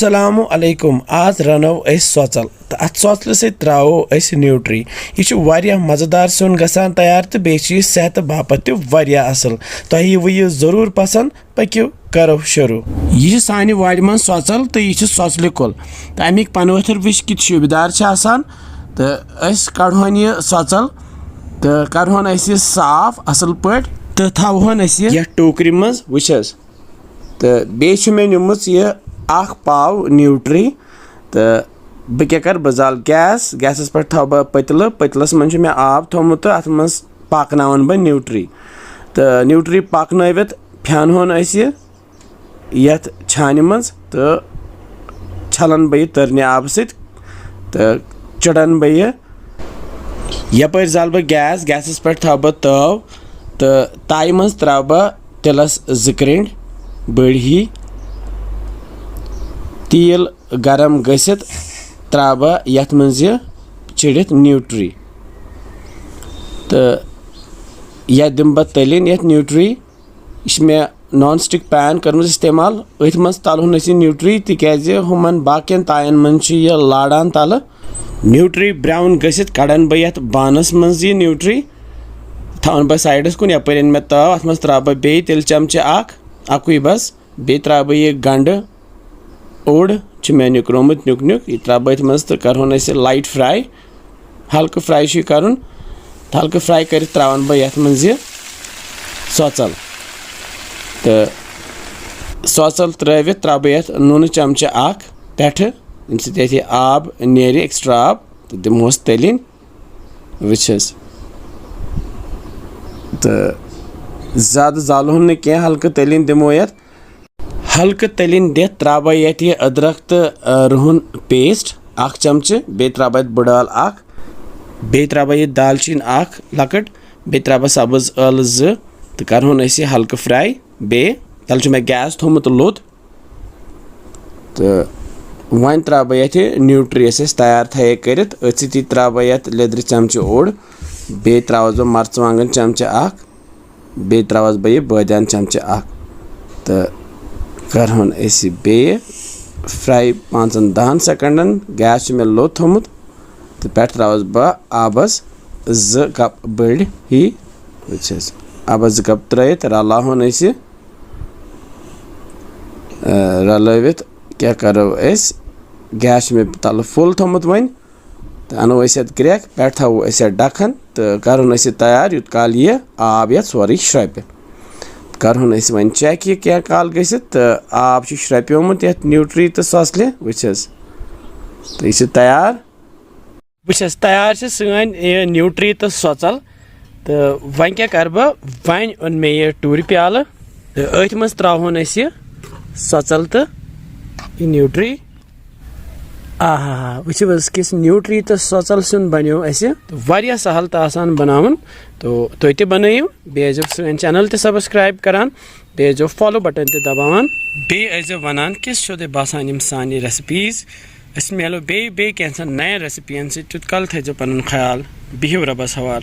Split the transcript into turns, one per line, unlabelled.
Assalamu alaikum. आज रनो अस सोचल तो अत सोचल से त्रो अस न्यूट्री यह वारिया मजेदार सुन गसान तैयार तो बेचि सेहत बापत वारिया असल तुह यह जरूर पसंद पक्यू करो शुरू यह सानि वारि मन सोचल तो यह सोचल कुल तो अमिक पनवथर विश कि शुबदार तो अस कड़ोन यह सोचल तो करहोन अस साफ असल पट तो थवोन अस यह टोकरी मज वुचस तो बेच मे निमुत यह आख पाव न्यूट्री तो बह क्या कर बह जाल गैसस पे थव बह पतलस मन मे आब थोमुत तो अत मज पाकनावन बह न्यूट्री तो न्यूट्री पाकनवित फ्यानहोन अस यथ छानि मज तो छलन बह तरने आब सत तो चढ़न बह यपर जाल बह गैसस पे थव बह तव तो ताई मज त्राव बह तिलस जिक्रेंड बड़ी ही तेल गरम गसित त्राव बह यथ मज चिड़ित न्यूट्री तो यह दिम बह तलिन यथ न्यूट्री यह मे नॉन स्टिक पैन कर्म इस्तेमाल अथ मज तलहुन न्यूट्री तिकाज हुमन बाकियन तायन मन यह लाड़ान तल न्यूट्री ब्राउन गसित कड़न बह यथ बानस मज यह न्यूट्री थवन बह साइडस कुन यपर मे तव अथ मज त्राव बह बे तिल चमचे अकुई बस बे त्राव बह यह गंड ओड मे निकरोमुत नुक यह त्राव बह मज तो करहोन लाइट फ्राई हल्क फ्राई करन हल्क फ्राई कर त्रावन बह यथ मज यह सोचल तो सोचल त्रवित त्राव बह यथ नून चमचे पेठ यम सत आब नेर एक्स्ट्रा आब तो दिमोस तलिन वुचस तो ज़्यादा जालहुन न कह हल्क तलिन दिमो यथ हल्क तलिन दिथ त्राव बह यथ यह अदरक तो रुहन पेस्ट अख चमचे बे त्राव बह बड़ाल बे त्राव बह यह दालचीन लकट बे त्राव बह सब्ज ٲl 2 तो करहोन हल्क फ्राई बे तल मे गैस थोमुत लोद तो वन त्राव बह यथ न्यूट्री तैयार थे कर अथी त्राव बह यथ लेदर चमचे ओड बे त्रावस बह मर्चवांगन चमचे बे त्रावस बह यह बादियान चमचे तो करहोन बे फ्राई 5-10 सेकंडन गैस मे लोद थोमुत तो पे त्रावस बह आबस 2 कप बड़ ही वुचस आबस 2 कप त्रित रलाहोन रलवित क्या करो गैस मे तल फुल थोमुत वन तो अनो ग्रेक पे थवो डखन तो करहोन तैयार यूत काल यह आब यथ सोरे श्रप करहोन वन चेक यह क्या काल गसित तो आब श्रप्योमुत यथ न्यूट्री तो सोचल वुचस तो यह तैयार वुचस तैयार सन न्यूट्री तो सोचल तो वन क्या कर बह वन ओन मे यह टूर प्याल तो अथ मज त्राहोन सोचल तो यह न्यूट्री वुच किस न्यूट्री तो सोचल सुन बनो वारिया सहल तो आसान बनावन तो तुम ते बनइव बे सोन चैनल ते सब्सक्राइब करान बे फॉलो बटन ते दबावान बे वनान किस शो बासान यम सानी रेसिपीज मिलो बे कैंसन नया रेसिपियन से तुत कल थे पन ख्याल बिहव रबस हवाल।